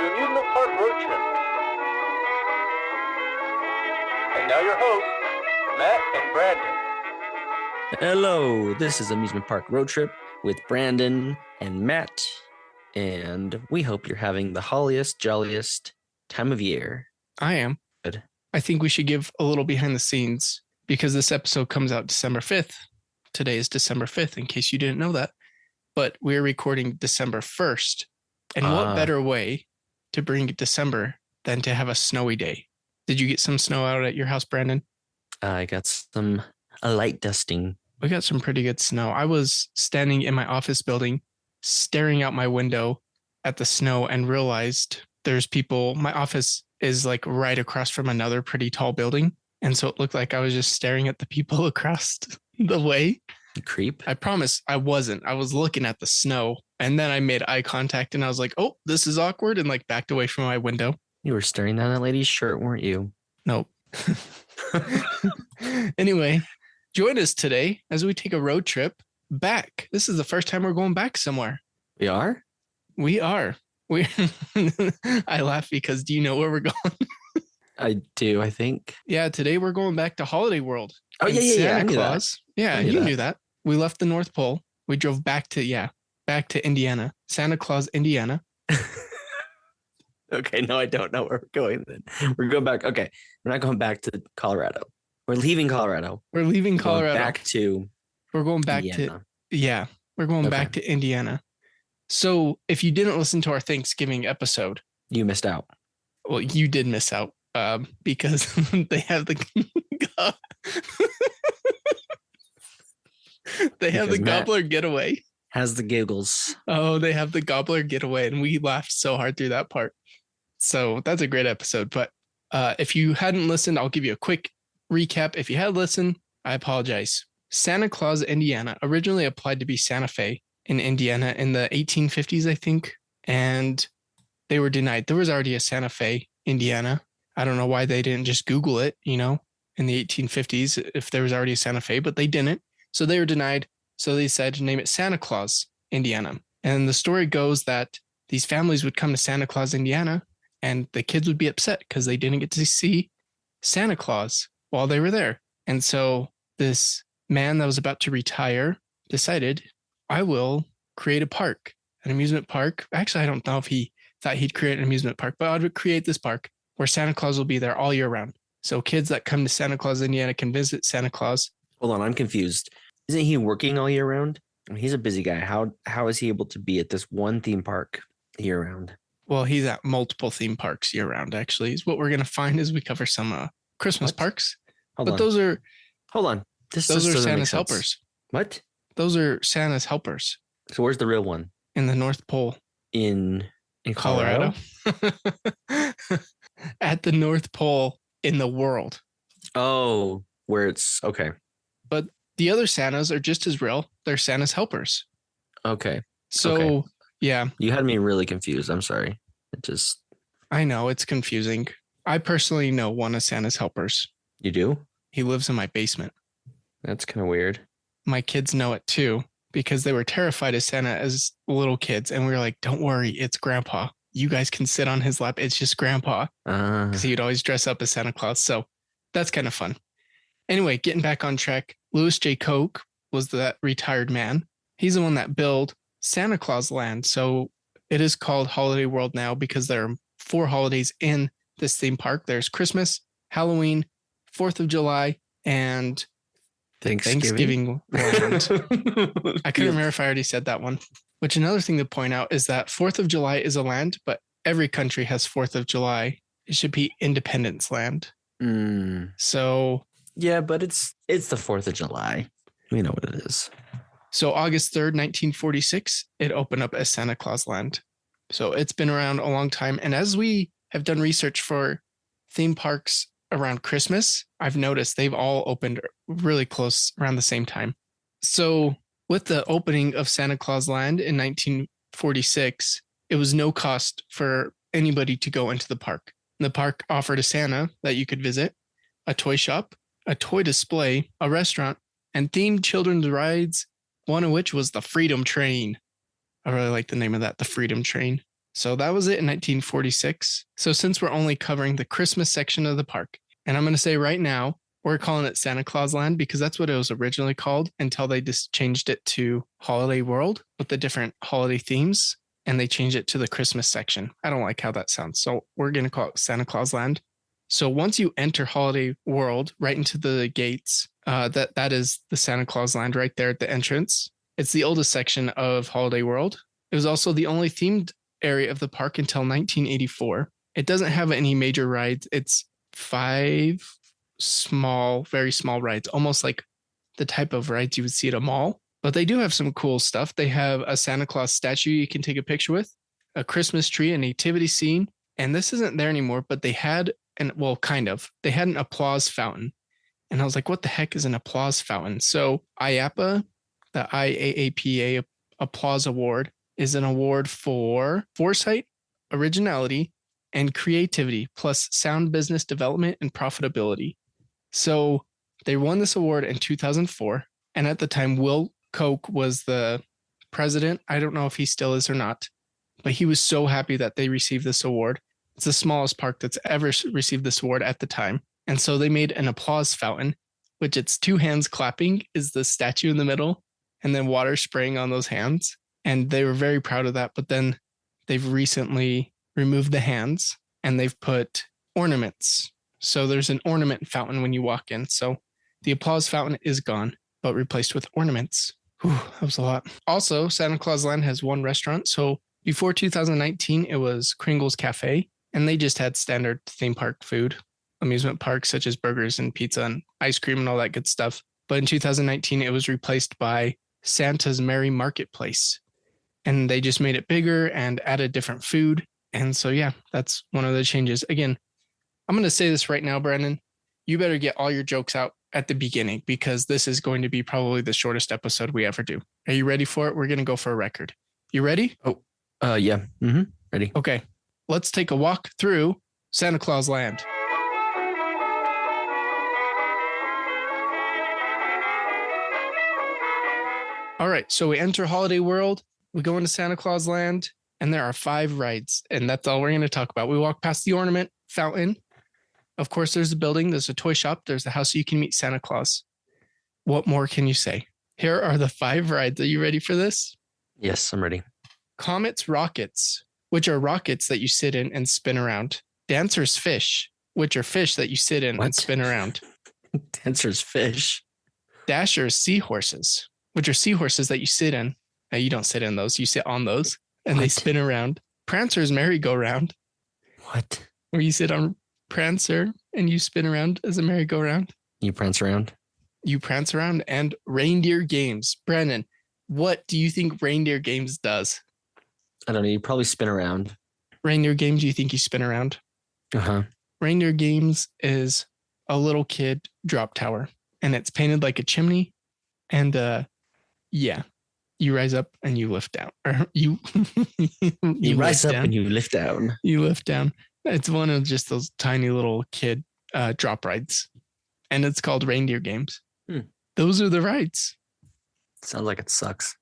to Amusement Park Road Trip. And now your hosts, Matt and Brandon. Hello, this is Amusement Park Road Trip with Brandon and Matt, and we hope you're having the holliest, jolliest time of year. I am. Good. I think we should give a little behind the scenes because this episode comes out December 5th. Today is December 5th, in case you didn't know that. But we're recording December 1st. And what better way to bring December than to have a snowy day? Did you get some snow out at your house, Brandon? I got a light dusting. We got some pretty good snow. I was standing in my office building, staring out my window at the snow and realized there's people. My office is like right across from another pretty tall building. And so it looked like I was just staring at the people across the way. Creep. I promise I wasn't. I was looking at the snow and then I made eye contact and I was like, oh, this is awkward, and like backed away from my window. You were staring down that lady's shirt, weren't you? Nope. Anyway, join us today as we take a road trip back. This is the first time we're going back somewhere. We are? We are. I laugh because do you know where we're going? I do, I think. Yeah, today we're going back to Holiday World. Oh, yeah. Santa Claus. Yeah, you knew that. We left the North Pole. We drove back to Indiana. Santa Claus, Indiana. Okay, no, I don't know where we're going then. We're going back. Okay, we're not going back to Colorado. We're leaving Colorado. We're leaving Colorado. We're going back to Indiana. So if you didn't listen to our Thanksgiving episode, you missed out. Well, you did miss out because they have the gobbler getaway. Has the giggles. Oh, they have the gobbler getaway, and we laughed so hard through that part. So that's a great episode. But if you hadn't listened, I'll give you a quick recap. If you had listened, I apologize. Santa Claus, Indiana, originally applied to be Santa Fe in Indiana in the 1850s, I think, and they were denied. There was already a Santa Fe, Indiana. I don't know why they didn't just Google it, in the 1850s if there was already a Santa Fe, but they didn't. So they were denied. So they decided to name it Santa Claus, Indiana. And the story goes that these families would come to Santa Claus, Indiana, and the kids would be upset because they didn't get to see Santa Claus while they were there. And so this man that was about to retire decided, I will create a park, an amusement park. Actually, I don't know if he thought he'd create an amusement park, but I would create this park where Santa Claus will be there all year round. So kids that come to Santa Claus, Indiana can visit Santa Claus. Hold on, I'm confused. Isn't he working all year round? I mean, he's a busy guy. How is he able to be at this one theme park year round? Well, he's at multiple theme parks year round, actually. What we're going to find is we cover some Christmas parks. Hold on. Those are Santa's helpers. What? Those are Santa's helpers. So where's the real one? In the North Pole. In Colorado? At the North Pole in the world. Oh, where it's okay. But the other Santas are just as real. They're Santa's helpers. Okay. So, yeah. You had me really confused. I'm sorry. I know, it's confusing. I personally know one of Santa's helpers. You do? He lives in my basement. That's kind of weird. My kids know it too because they were terrified of Santa as little kids. And we were like, don't worry, it's Grandpa. You guys can sit on his lap. It's just Grandpa. Because he would always dress up as Santa Claus. So that's kind of fun. Anyway, getting back on track, Louis J. Koch was that retired man. He's the one that built Santa Claus Land. So it is called Holiday World now because there are 4 holidays in this theme park. There's Christmas, Halloween, 4th of July, and Thanksgiving Land. I couldn't remember if I already said that one. Which another thing to point out is that 4th of July is a land, but every country has 4th of July. It should be Independence Land. So... yeah, but it's the 4th of July. We know what it is. So August 3rd, 1946, it opened up as Santa Claus Land. So it's been around a long time. And as we have done research for theme parks around Christmas, I've noticed they've all opened really close around the same time. So with the opening of Santa Claus Land in 1946, it was no cost for anybody to go into the park. The park offered a Santa that you could visit, a toy shop, a toy display, a restaurant, and themed children's rides, one of which was the Freedom Train. I really like the name of that, the Freedom Train. So that was it in 1946. So since we're only covering the Christmas section of the park, and I'm going to say right now, we're calling it Santa Claus Land because that's what it was originally called until they just changed it to Holiday World with the different holiday themes. And they changed it to the Christmas section. I don't like how that sounds. So we're going to call it Santa Claus Land. So once you enter Holiday World right into the gates, that is the Santa Claus Land right there at the entrance. It's the oldest section of Holiday World. It was also the only themed area of the park until 1984. It doesn't have any major rides. It's 5 small, very small rides, almost like the type of rides you would see at a mall. But they do have some cool stuff. They have a Santa Claus statue you can take a picture with, a Christmas tree, a nativity scene. And this isn't there anymore, but they had they had an applause fountain. And I was like, what the heck is an applause fountain? So IAAPA, the IAAPA Applause Award, is an award for foresight, originality, and creativity, plus sound business development and profitability. So they won this award in 2004. And at the time, Will Koch was the president. I don't know if he still is or not, but he was so happy that they received this award. It's the smallest park that's ever received this award at the time. And so they made an applause fountain, which it's 2 hands clapping is the statue in the middle, and then water spraying on those hands. And they were very proud of that. But then they've recently removed the hands and they've put ornaments. So there's an ornament fountain when you walk in. So the applause fountain is gone, but replaced with ornaments. Whew, that was a lot. Also, Santa Claus Land has 1 restaurant. So before 2019, it was Kringle's Cafe, and they just had standard theme park food, amusement parks such as burgers and pizza and ice cream and all that good stuff. But in 2019, it was replaced by Santa's Merry Marketplace. And they just made it bigger and added different food. And so, yeah, that's one of the changes. Again, I'm going to say this right now, Brandon. You better get all your jokes out at the beginning because this is going to be probably the shortest episode we ever do. Are you ready for it? We're going to go for a record. You ready? Yeah. Mm-hmm. Ready. Okay. Let's take a walk through Santa Claus Land. All right. So we enter Holiday World. We go into Santa Claus Land, and there are 5 rides, and that's all we're going to talk about. We walk past the ornament fountain. Of course, there's a building, there's a toy shop, there's a house so you can meet Santa Claus. What more can you say? Here are the 5 rides. Are you ready for this? Yes, I'm ready. Comet's Rockets, which are rockets that you sit in and spin around. Dancer's Fish, which are fish that you sit in and spin around. Dancer's Fish. Dasher's Seahorses, which are seahorses that you sit in. Now, you don't sit in those, you sit on those, and they spin around. Prancer's Merry-Go-Round. What? Where you sit on Prancer and you spin around as a merry-go-round. You prance around? You prance around. And Reindeer Games. Brandon, what do you think Reindeer Games does? I don't know. You probably spin around. Reindeer Games, you think you spin around? Uh-huh. Reindeer Games is a little kid drop tower. And it's painted like a chimney. And yeah, you rise up and you lift down. Or you rise up and you lift down. You lift down. It's one of just those tiny little kid drop rides. And it's called Reindeer Games. Those are the rides. Sounds like it sucks.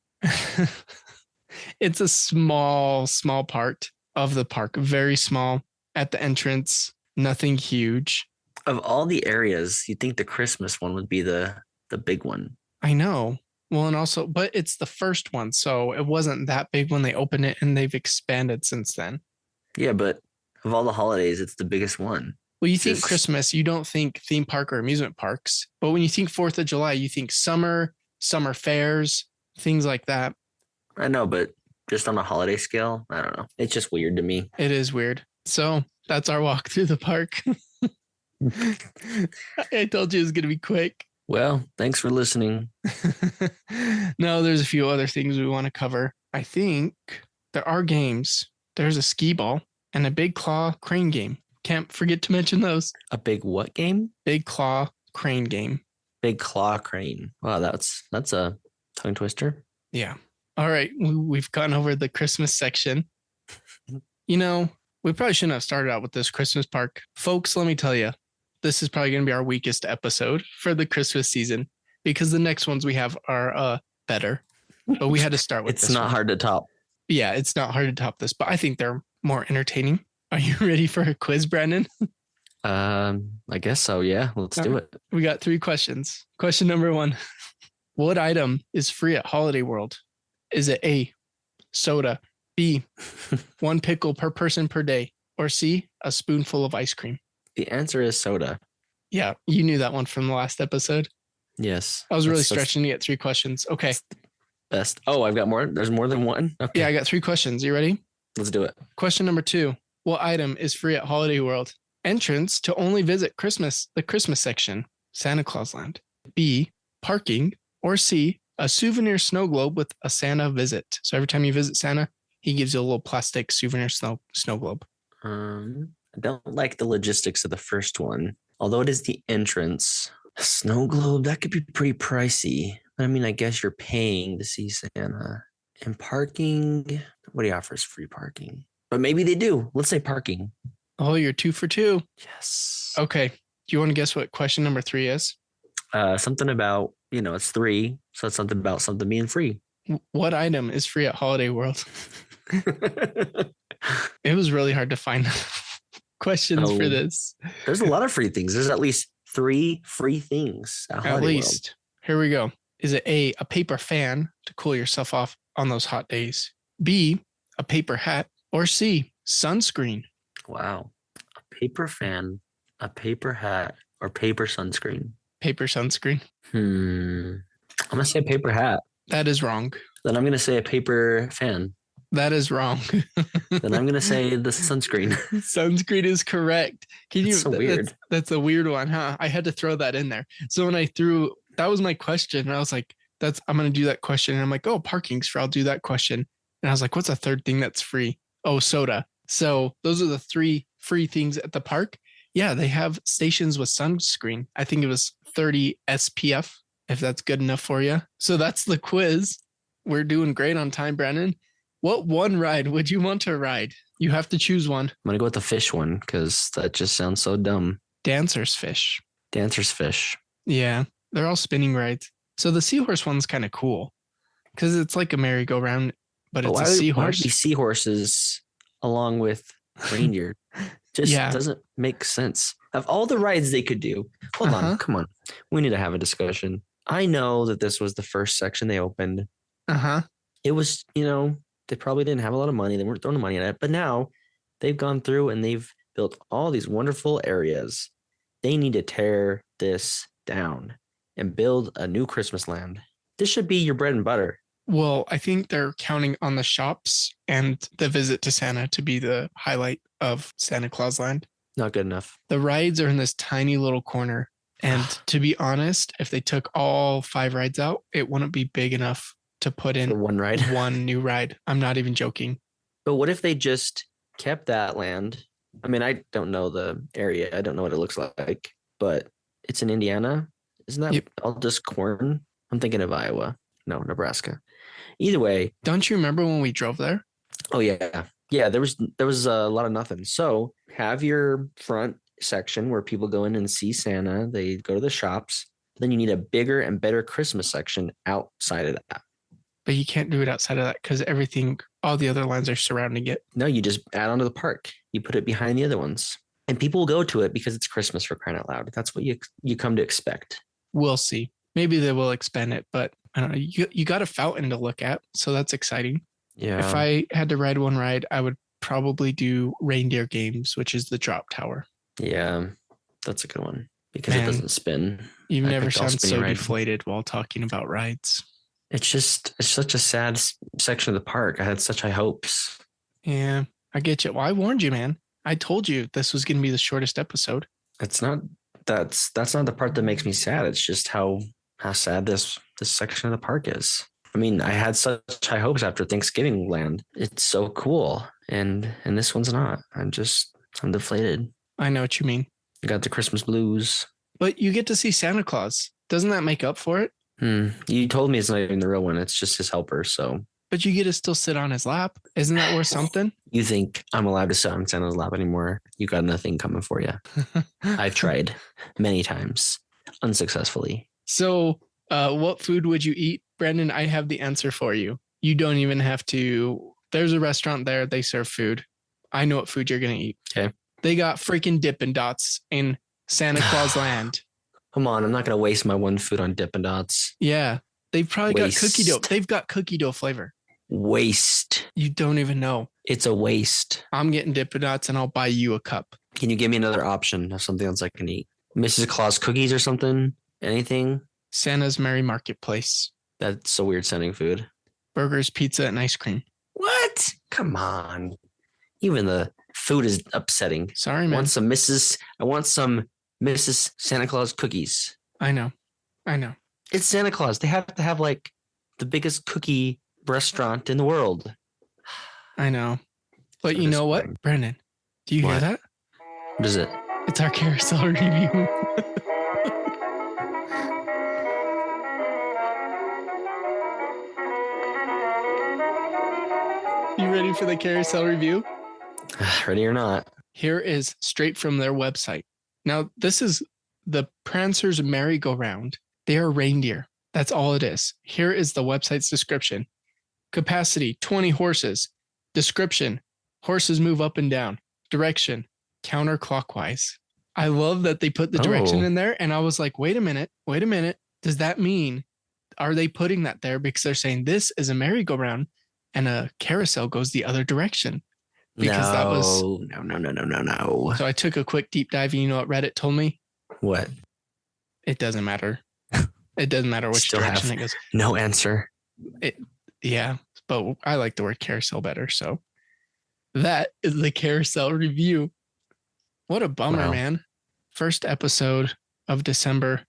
It's a small part of the park. Very small at the entrance. Nothing huge. Of all the areas, you'd think the Christmas one would be the big one. I know. Well, and also, but it's the first one. So it wasn't that big when they opened it and they've expanded since then. Yeah, but of all the holidays, it's the biggest one. Well, you think Christmas, you don't think theme park or amusement parks. But when you think 4th of July, you think summer fairs, things like that. I know, but just on a holiday scale, I don't know. It's just weird to me. It is weird. So that's our walk through the park. I told you it was going to be quick. Well, thanks for listening. No, there's a few other things we want to cover. I think there are games. There's a skee ball and a big claw crane game. Can't forget to mention those. A big what game? Big claw crane game. Big claw crane. Wow, that's a tongue twister. Yeah. All right. We've gone over the Christmas section. You know, we probably shouldn't have started out with this Christmas park. Folks, let me tell you, this is probably going to be our weakest episode for the Christmas season because the next ones we have are better. But we had to start with It's not hard to top. Yeah, it's not hard to top this, but I think they're more entertaining. Are you ready for a quiz, Brandon? I guess so. Yeah, let's do it. We got 3 questions. Question number 1. What item is free at Holiday World? Is it A, soda, B, 1 pickle per person per day, or C, a spoonful of ice cream? The answer is soda. Yeah, you knew that one from the last episode. Yes. I was really stretching to get 3 questions. Okay. Best. Oh, I've got more. There's more than one. Okay. Yeah, I got 3 questions. You ready? Let's do it. Question number 2. What item is free at Holiday World? Entrance to only visit the Christmas section, Santa Claus Land. B, parking, or C, a souvenir snow globe with a Santa visit. So every time you visit Santa, he gives you a little plastic souvenir snow globe. I don't like the logistics of the first one. Although it is the entrance, a snow globe, that could be pretty pricey. I mean, I guess you're paying to see Santa. And parking, nobody offers free parking. But maybe they do. Let's say parking. Oh, you're 2 for 2. Yes. Okay. Do you want to guess what question number 3 is? Something about, it's 3. So it's something about something being free. What item is free at Holiday World? It was really hard to find questions for this. There's a lot of free things. There's at least 3 free things at least. World. Here we go. Is it A, a paper fan to cool yourself off on those hot days? B, a paper hat, or C, sunscreen? Wow. A paper fan, a paper hat, or paper sunscreen? Paper sunscreen. I'm going to say paper hat. That is wrong. Then I'm going to say a paper fan. That is wrong. Then I'm going to say the sunscreen. Sunscreen is correct. That's so weird. That's a weird one, huh? I had to throw that in there. So when that was my question. And I was like, I'm going to do that question. And I'm like, oh, parking's free. I'll do that question. And I was like, what's a third thing that's free? Oh, soda. So those are the 3 free things at the park. Yeah, they have stations with sunscreen. I think it was 30 SPF, if that's good enough for you. So that's the quiz. We're doing great on time, Brandon. What one ride would you want to ride? You have to choose one. I'm going to go with the fish one because that just sounds so dumb. Dancer's fish. Dancer's fish. Yeah, they're all spinning rides. So the seahorse one's kind of cool because it's like a merry-go-round, but it's a seahorse. Why would be seahorses along with reindeer? Just doesn't make sense. Of all the rides they could do, hold on, come on. We need to have a discussion. I know that this was the first section they opened. It was, they probably didn't have a lot of money. They weren't throwing money at it. But now they've gone through and they've built all these wonderful areas. They need to tear this down and build a new Christmas land. This should be your bread and butter. Well, I think they're counting on the shops and the visit to Santa to be the highlight of Santa Claus Land. Not good enough. The rides are in this tiny little corner. And to be honest, if they took all 5 rides out, it wouldn't be big enough to put in one ride, one new ride. I'm not even joking. But what if they just kept that land? I mean, I don't know the area. I don't know what it looks like, but it's in Indiana. Isn't that all just corn? I'm thinking of Iowa. No, Nebraska. Either way. Don't you remember when we drove there? Oh, yeah. Yeah, there was a lot of nothing. So have your front section where people go in and see Santa. They go to the shops. Then you need a bigger and better Christmas section outside of that. But you can't do it outside of that because all the other lines are surrounding it. No, you just add on to the park. You put it behind the other ones. And people will go to it because it's Christmas, for crying out loud. That's what you come to expect. We'll see. Maybe they will expand it, but I don't know. You got a fountain to look at, so that's exciting. Yeah. If I had to ride one ride, I would probably do Reindeer Games, which is the drop tower. Yeah, that's a good one because it doesn't spin. You've never sounded so deflated while talking about rides. It's such a sad section of the park. I had such high hopes. Yeah, I get you. Well, I warned you, man. I told you this was going to be the shortest episode. That's not the part that makes me sad. It's just how sad this section of the park is. I mean, I had such high hopes after Thanksgiving Land. It's so cool. And this one's not. I'm deflated. I know what you mean. You got the Christmas blues. But you get to see Santa Claus. Doesn't that make up for it? You told me it's not even the real one. It's just his helper. So, but you get to still sit on his lap. Isn't that worth something? You think I'm allowed to sit on Santa's lap anymore? You got nothing coming for you. I've tried many times unsuccessfully. So, what food would you eat, Brandon? I have the answer for you. You don't even have to There's a restaurant there. They serve food. I know what food you're going to eat. Okay. They got freaking Dippin' Dots in Santa Claus Land. Come on, I'm not going to waste my one food on Dippin' Dots. Yeah. They've probably got cookie dough. Waste. They've got cookie dough flavor. Waste. You don't even know. It's a waste. I'm getting Dippin' Dots and I'll buy you a cup. Can you give me another option of something else I can eat? Mrs. Claus cookies or something? Anything? Santa's Merry Marketplace. That's a weird sounding food. Burgers, pizza, and ice cream. What? Come on. Even the food is upsetting. Sorry, I man. I want some Mrs. Santa Claus cookies. I know. It's Santa Claus. They have to have like the biggest cookie restaurant in the world. I know. But So you know what, Brendan? Do you hear that? What is it? It's our carousel review. You ready for the carousel review? Ready or not? Here is straight from their website. Now, this is the Prancer's merry-go-round. They are reindeer. That's all it is. Here is the website's description. Capacity, 20 horses. Description, horses move up and down. Direction, counterclockwise. I love that they put the direction in there. And I was like, wait a minute. Does that mean, are they putting that there because they're saying this is a merry-go-round and a carousel goes the other direction? Because that was no. So I took a quick deep dive. And you know what Reddit told me? What? It doesn't matter. It doesn't matter which Still direction have it goes. No answer. Yeah, but I like the word carousel better. So that is the carousel review. What a bummer, man. First episode of December.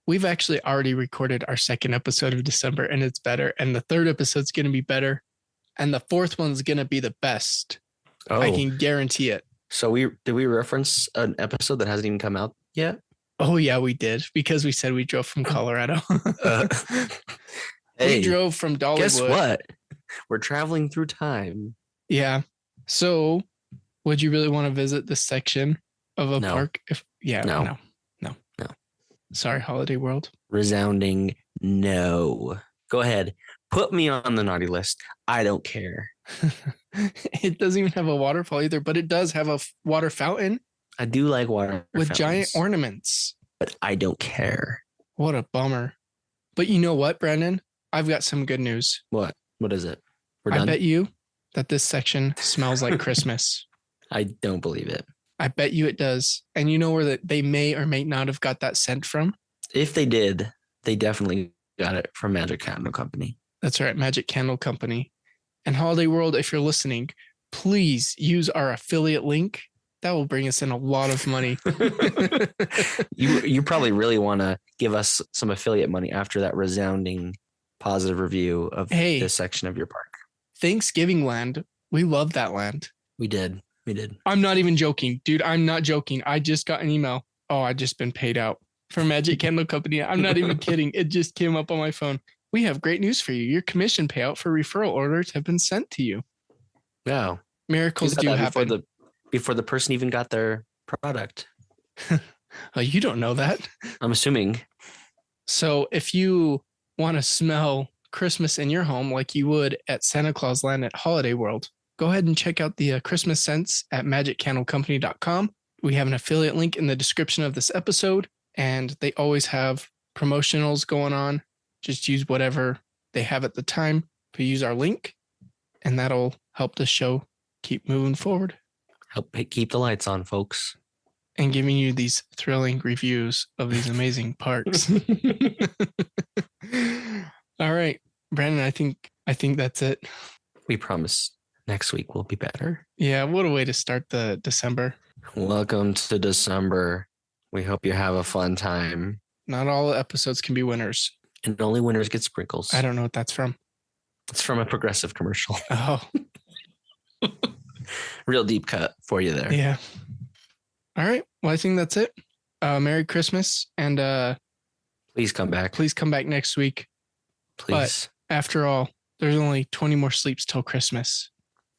We've actually already recorded our second episode of December and it's better. And the third episode's going to be better. And the fourth one's going to be the best. Oh. I can guarantee it. So did we reference an episode that hasn't even come out yet? Oh, yeah, we did. Because we said we drove from Colorado. Hey, we drove from Dollywood. Guess what? We're traveling through time. Yeah. So would you really want to visit this section of a park? No. Sorry, Holiday World. Resounding no. Go ahead. Put me on the naughty list. I don't care. It doesn't even have a waterfall either, but it does have a water fountain. I do like water with fountains, giant ornaments. but I don't care. What a bummer. But you know what, Brendan? I've got some good news. What? What is it? We're done? I bet you that this section smells like Christmas. I don't believe it. I bet you it does. And you know where they may or may not have got that scent from? If they did, they definitely got it from Magic Candle Company. That's right, Magic Candle Company. And Holiday World, if you're listening, please use our affiliate link. That will bring us in a lot of money. You probably really want to give us some affiliate money after that resounding positive review of this section of your park. Thanksgiving Land. We love that land. We did. I'm not even joking. Dude, I'm not joking. I just got an email. Oh, I just been paid out from Magic Candle Company. I'm not even kidding. It just came up on my phone. We have great news for you. Your commission payout for referral orders have been sent to you. Wow. Miracles do happen. Before the person even got their product. Oh, you don't know that. I'm assuming. So if you want to smell Christmas in your home like you would at Santa Claus Land at Holiday World, go ahead and check out the Christmas scents at magiccandlecompany.com. We have an affiliate link in the description of this episode, and they always have promotionals going on. Just use whatever they have at the time. But use our link, and that'll help the show keep moving forward. Help keep the lights on, folks. And giving you these thrilling reviews of these amazing parks. All right, Brandon, I think that's it. We promise next week will be better. Yeah, what a way to start the December. Welcome to December. We hope you have a fun time. Not all episodes can be winners. And only winners get sprinkles. I don't know what that's from. It's from a Progressive commercial. Oh. Real deep cut for you there. Yeah. All right. Well, I think that's it. Merry Christmas. And please come back. Please come back next week. Please. But after all, there's only 20 more sleeps till Christmas.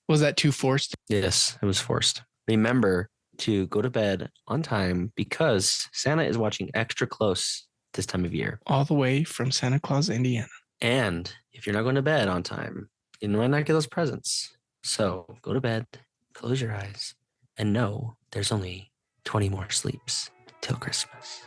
Was that too forced? Yes, it was forced. Remember to go to bed on time because Santa is watching extra close this time of year. All the way from Santa Claus, Indiana. And if you're not going to bed on time, you might not get those presents. So go to bed, close your eyes, and know there's only 20 more sleeps till Christmas.